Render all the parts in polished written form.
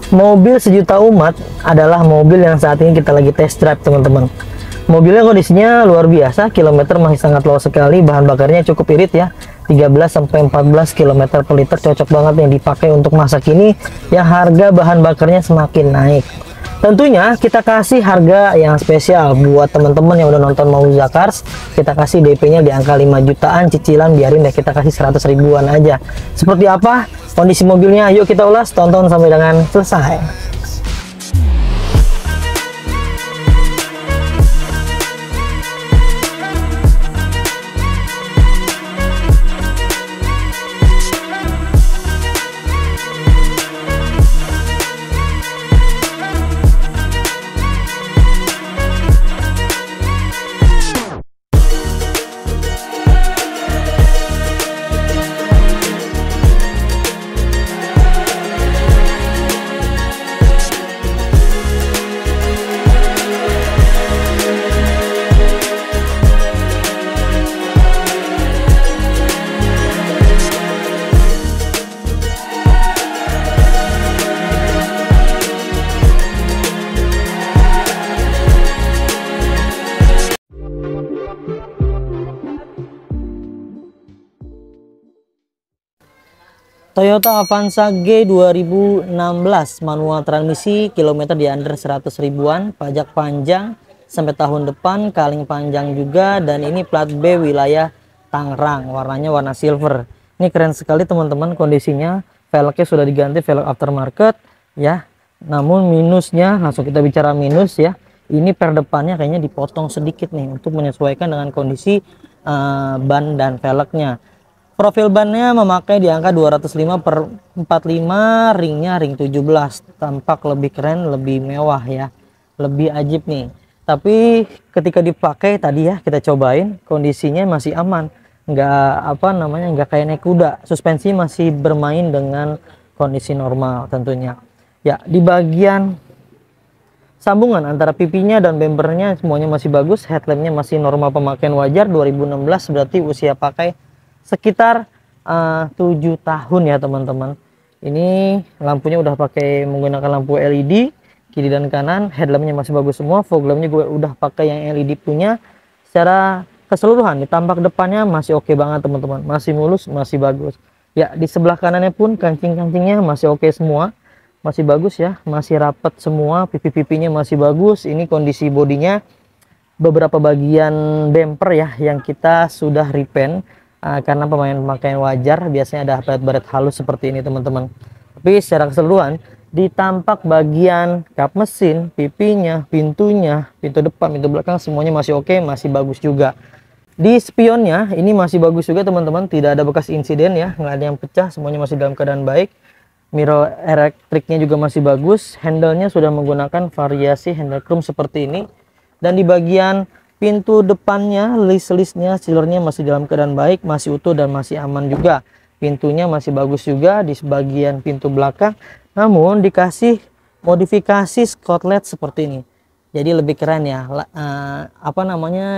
Mobil sejuta umat adalah mobil yang saat ini kita lagi test drive, teman-teman. Mobilnya kondisinya luar biasa, kilometer masih sangat low sekali, bahan bakarnya cukup irit ya, 13-14 km per liter, cocok banget yang dipakai untuk masa kini yang harga bahan bakarnya semakin naik. Tentunya kita kasih harga yang spesial buat teman-teman yang udah nonton Mauza Cars. Kita kasih DP-nya di angka 5 jutaan, cicilan biarin deh kita kasih 100 ribuan aja. Seperti apa kondisi mobilnya? Yuk kita ulas, tonton sampai dengan selesai. Toyota Avanza G 2016 manual transmisi, kilometer di under 100 ribuan, pajak panjang sampai tahun depan, kaleng panjang juga, dan ini plat B wilayah Tangerang, warnanya warna silver. Ini keren sekali teman-teman kondisinya, velgnya sudah diganti velg aftermarket ya. Namun minusnya, langsung kita bicara minus ya, ini per depannya kayaknya dipotong sedikit nih untuk menyesuaikan dengan kondisi ban dan velgnya. Profil bannya memakai di angka 205/45, ringnya ring 17, tampak lebih keren, lebih mewah ya, lebih ajib nih. Tapi ketika dipakai tadi ya kita cobain, kondisinya masih aman, nggak kayak naik kuda, suspensi masih bermain dengan kondisi normal tentunya. Ya, di bagian sambungan antara pipinya dan bempernya semuanya masih bagus, headlampnya masih normal pemakaian wajar, 2016 berarti usia pakai sekitar 7 tahun ya teman-teman. Ini lampunya udah pakai menggunakan lampu LED kiri dan kanan, headlampnya masih bagus semua, fog lampnya gue udah pakai yang LED punya. Secara keseluruhan di tampak depannya masih oke banget teman-teman, masih mulus, masih bagus ya. Di sebelah kanannya pun kancing-kancingnya masih oke semua, masih bagus ya, masih rapet semua, pipi-pipinya masih bagus. Ini kondisi bodinya, beberapa bagian bumper ya yang kita sudah repaint karena pemakaian wajar, biasanya ada baret-baret halus seperti ini teman-teman. Tapi secara keseluruhan di tampak bagian kap mesin, pipinya, pintunya, pintu depan, pintu belakang semuanya masih oke, masih bagus juga. Di spionnya ini masih bagus juga teman-teman, tidak ada bekas insiden ya, nggak ada yang pecah, semuanya masih dalam keadaan baik. Mirror elektriknya juga masih bagus, handle-nya sudah menggunakan variasi handle chrome seperti ini. Dan di bagian pintu depannya, list-listnya, sealernya masih dalam keadaan baik, masih utuh dan masih aman juga. Pintunya masih bagus juga di sebagian pintu belakang, namun dikasih modifikasi skotlet seperti ini. Jadi lebih keren ya.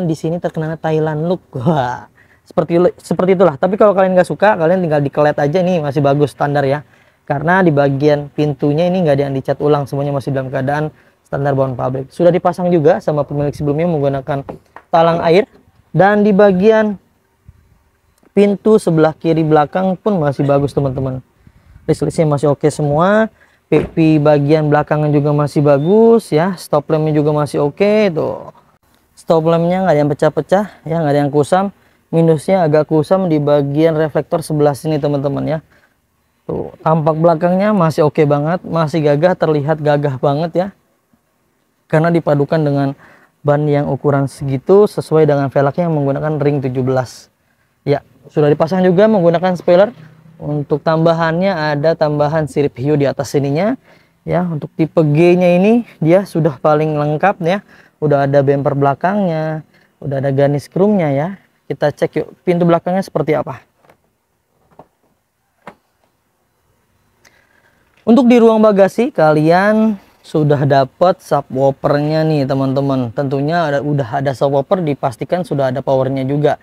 Di sini terkenal Thailand look. Wah, seperti itulah. Tapi kalau kalian nggak suka, kalian tinggal dikelet aja, nih masih bagus standar ya. Karena di bagian pintunya ini nggak ada yang dicat ulang, semuanya masih dalam keadaan standar bawaan pabrik. Sudah dipasang juga sama pemilik sebelumnya menggunakan talang air. Dan di bagian pintu sebelah kiri belakang pun masih bagus teman-teman. List-listnya masih oke semua. Pipi bagian belakangnya juga masih bagus ya. Stop lampnya juga masih oke tuh. Stop lampnya nggak ada yang pecah-pecah ya, nggak ada yang kusam. Minusnya agak kusam di bagian reflektor sebelah sini teman-teman ya. Tuh, tampak belakangnya masih oke banget, masih gagah, terlihat gagah banget ya. Karena dipadukan dengan ban yang ukuran segitu sesuai dengan velgnya yang menggunakan ring 17 ya. Sudah dipasang juga menggunakan spoiler. Untuk tambahannya ada tambahan sirip hiu di atas sininya ya. Untuk tipe G nya ini dia sudah paling lengkap ya, udah ada bumper belakangnya, udah ada ganis chrome-nya ya. Kita cek yuk pintu belakangnya seperti apa. Untuk di ruang bagasi kalian sudah dapat subwoofernya nih teman-teman. Tentunya udah ada subwoofer, dipastikan sudah ada powernya juga.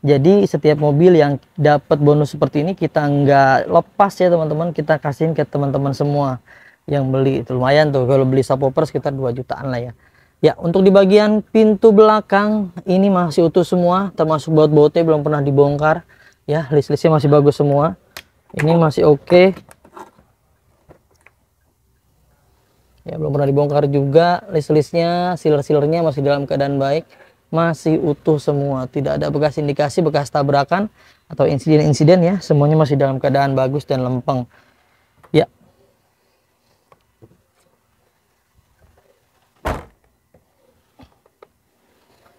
Jadi setiap mobil yang dapat bonus seperti ini kita nggak lepas ya teman-teman, kita kasihin ke teman-teman semua. yang beli. Itu lumayan tuh, kalau beli subwoofer sekitar 2 jutaan lah ya. Ya, untuk di bagian pintu belakang ini masih utuh semua, termasuk baut-bautnya belum pernah dibongkar. Ya, list-listnya masih bagus semua. Ini masih oke. Ya, belum pernah dibongkar juga. List-listnya, sealer-sealernya masih dalam keadaan baik, masih utuh semua. Tidak ada bekas indikasi bekas tabrakan atau insiden-insiden ya. Semuanya masih dalam keadaan bagus dan lempeng. Ya.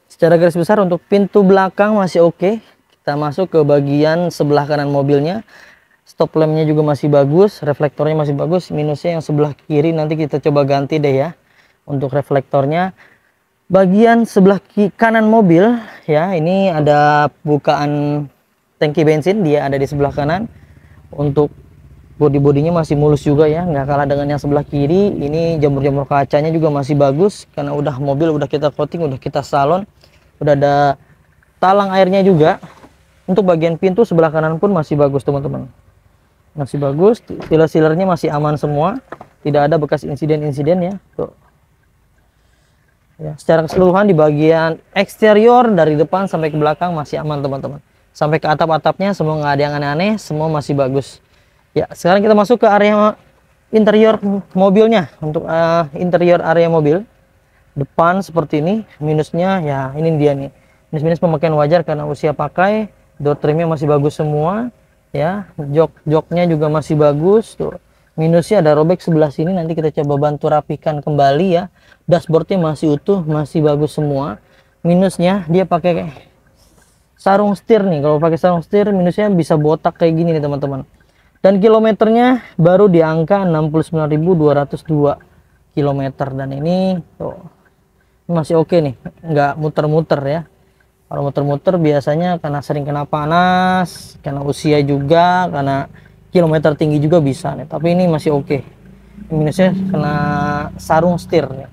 Secara garis besar untuk pintu belakang masih oke. Kita masuk ke bagian sebelah kanan mobilnya. Stop lampnya juga masih bagus, reflektornya masih bagus. Minusnya yang sebelah kiri nanti kita coba ganti deh ya. Untuk reflektornya bagian sebelah kanan mobil ya, ini ada bukaan tangki bensin, dia ada di sebelah kanan. Untuk bodi-bodinya masih mulus juga ya, nggak kalah dengan yang sebelah kiri. Ini jamur-jamur kacanya juga masih bagus karena udah mobil udah kita coating, udah kita salon, udah ada talang airnya juga. Untuk bagian pintu sebelah kanan pun masih bagus teman-teman, masih bagus. Sealer-sealernya masih aman semua, tidak ada bekas insiden-insiden ya. Tuh. Ya, secara keseluruhan di bagian eksterior dari depan sampai ke belakang masih aman teman-teman. Sampai ke atap-atapnya semua nggak ada yang aneh-aneh, semua masih bagus. Ya, sekarang kita masuk ke area interior mobilnya. Untuk interior area mobil depan seperti ini. Minusnya ya ini dia nih, minus-minus pemakaian wajar karena usia pakai. Door trimnya masih bagus semua ya, joknya juga masih bagus tuh. Minusnya ada robek sebelah sini, nanti kita coba bantu rapikan kembali ya. Dashboardnya masih utuh, masih bagus semua. Minusnya dia pakai sarung setir nih. Kalau pakai sarung setir minusnya bisa botak kayak gini nih teman-teman. Dan kilometernya baru di angka 69.202 km. Dan ini tuh masih oke nih, nggak muter-muter ya. Kalau muter-muter biasanya karena sering kena panas, karena usia juga, karena kilometer tinggi juga bisa nih. Tapi ini masih oke. Minusnya kena sarung setir nih.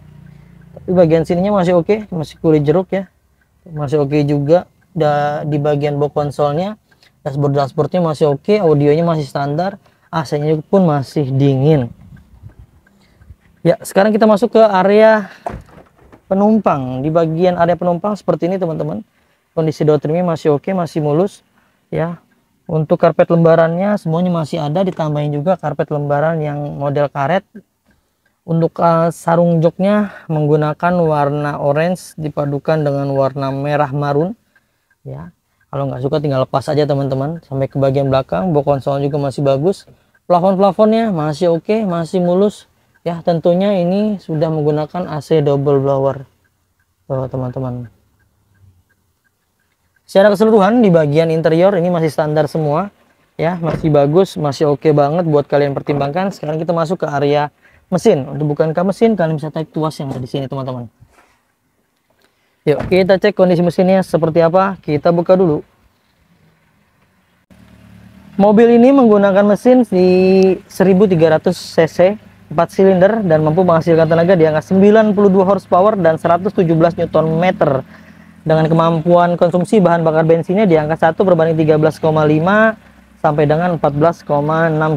Tapi bagian sininya masih oke, masih kulit jeruk ya, masih oke juga. Di bagian box konsolnya, dashboardnya masih oke, audionya masih standar, AC-nya pun masih dingin. Ya, sekarang kita masuk ke area penumpang. Di bagian area penumpang seperti ini teman-teman. Kondisi door trimnya masih oke, masih mulus ya. Untuk karpet lembarannya semuanya masih ada, ditambahin juga karpet lembaran yang model karet. Untuk sarung joknya menggunakan warna orange dipadukan dengan warna merah marun ya. Kalau nggak suka tinggal lepas aja teman-teman. Sampai ke bagian belakang, box konsol juga masih bagus. Plafon-plafonnya masih oke, masih mulus ya. Tentunya ini sudah menggunakan AC double blower teman-teman. Secara keseluruhan di bagian interior ini masih standar semua ya, masih bagus, masih oke banget buat kalian pertimbangkan. Sekarang kita masuk ke area mesin. Untuk bukan ke mesin, kalian bisa cek tuas yang ada di sini teman-teman. Yuk kita cek kondisi mesinnya seperti apa. Kita buka dulu. Mobil ini menggunakan mesin di 1300 cc 4 silinder dan mampu menghasilkan tenaga di angka 92 horsepower dan 117 Nm. Dengan kemampuan konsumsi bahan bakar bensinnya di angka 1 berbanding 13,5 sampai dengan 14,6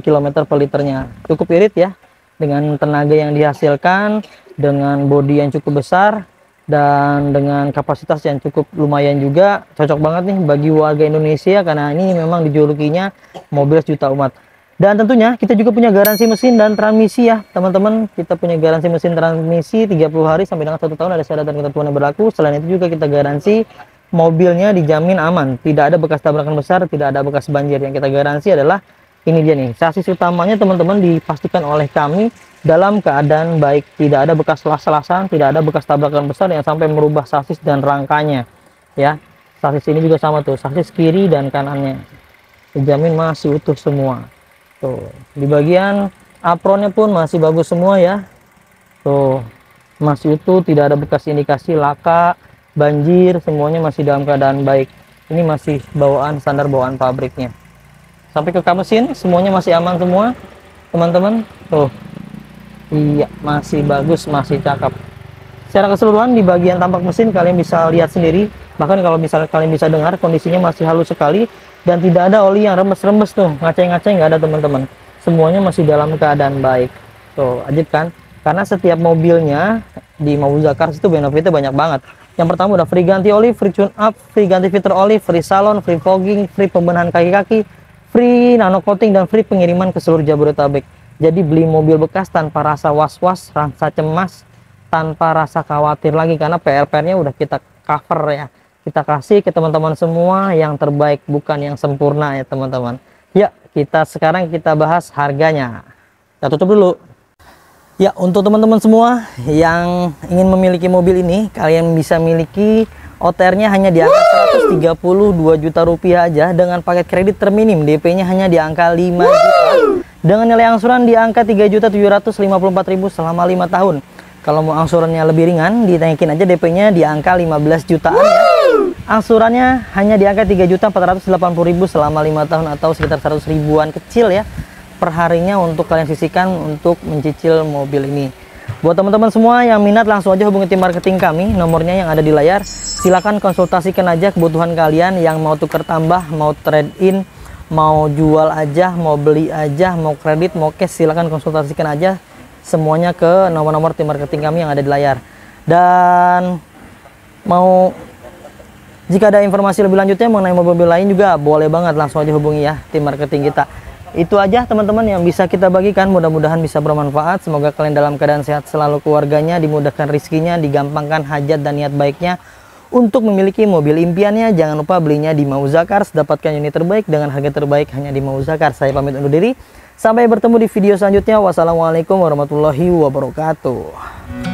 km per liternya. Cukup irit ya, dengan tenaga yang dihasilkan, dengan bodi yang cukup besar, dan dengan kapasitas yang cukup lumayan juga. Cocok banget nih bagi warga Indonesia karena ini memang dijulukinya mobil sejuta umat. Dan tentunya kita juga punya garansi mesin dan transmisi ya teman-teman. Kita punya garansi mesin transmisi 30 hari sampai dengan 1 tahun, ada syarat dan ketentuan yang berlaku. Selain itu juga kita garansi mobilnya dijamin aman, tidak ada bekas tabrakan besar, tidak ada bekas banjir. Yang kita garansi adalah ini dia nih, sasis utamanya teman-teman dipastikan oleh kami dalam keadaan baik, tidak ada bekas las-lasan, tidak ada bekas tabrakan besar yang sampai merubah sasis dan rangkanya ya. Sasis ini juga sama tuh, sasis kiri dan kanannya dijamin masih utuh semua. Tuh, di bagian apronnya pun masih bagus semua ya. Tuh, masih utuh, tidak ada bekas indikasi laka, banjir, semuanya masih dalam keadaan baik. Ini masih bawaan standar bawaan pabriknya. Sampai ke kap mesin semuanya masih aman semua, teman-teman. Tuh. Iya, masih bagus, masih cakep. Secara keseluruhan di bagian tampak mesin kalian bisa lihat sendiri. Bahkan kalau misalnya kalian bisa dengar, kondisinya masih halus sekali dan tidak ada oli yang remes-remes tuh, ngaceng-ngaceng nggak ada teman-teman. Semuanya masih dalam keadaan baik. Tuh, ajib kan? Karena setiap mobilnya di Mauza Cars itu benefitnya banyak banget. Yang pertama udah free ganti oli, free tune up, free ganti fitur oli, free salon, free fogging, free pembenahan kaki-kaki, free nano coating, dan free pengiriman ke seluruh Jabodetabek. Jadi beli mobil bekas tanpa rasa was-was, rasa cemas, tanpa rasa khawatir lagi, karena PR-nya udah kita cover ya. Kita kasih ke teman-teman semua yang terbaik, bukan yang sempurna ya teman-teman. Ya, sekarang kita bahas harganya. Kita tutup dulu. Ya, untuk teman-teman semua yang ingin memiliki mobil ini, kalian bisa miliki OTR-nya hanya di angka 132 juta rupiah aja, dengan paket kredit terminim, DP-nya hanya di angka 5 juta, dengan nilai angsuran di angka 3.754.000 selama 5 tahun. Kalau mau angsurannya lebih ringan, dinaikin aja DP-nya di angka 15 jutaan ya. Angsurannya hanya di angka 3.480.000 selama 5 tahun, atau sekitar 100 ribuan kecil ya perharinya untuk kalian sisihkan untuk mencicil mobil ini. Buat teman-teman semua yang minat, langsung aja hubungi tim marketing kami, nomornya yang ada di layar. Silahkan konsultasikan aja kebutuhan kalian, yang mau tuker tambah, mau trade in, mau jual aja, mau beli aja, mau kredit, mau cash, silahkan konsultasikan aja semuanya ke nomor-nomor tim marketing kami yang ada di layar. Dan jika ada informasi lebih lanjutnya mengenai mobil lain juga boleh banget, langsung aja hubungi ya tim marketing kita. Itu aja teman-teman yang bisa kita bagikan, mudah-mudahan bisa bermanfaat. Semoga kalian dalam keadaan sehat selalu, keluarganya dimudahkan rezekinya, digampangkan hajat dan niat baiknya untuk memiliki mobil impiannya. Jangan lupa belinya di Mauza Cars, dapatkan unit terbaik dengan harga terbaik hanya di Mauza Cars. Saya pamit undur diri, sampai bertemu di video selanjutnya. Wassalamualaikum warahmatullahi wabarakatuh.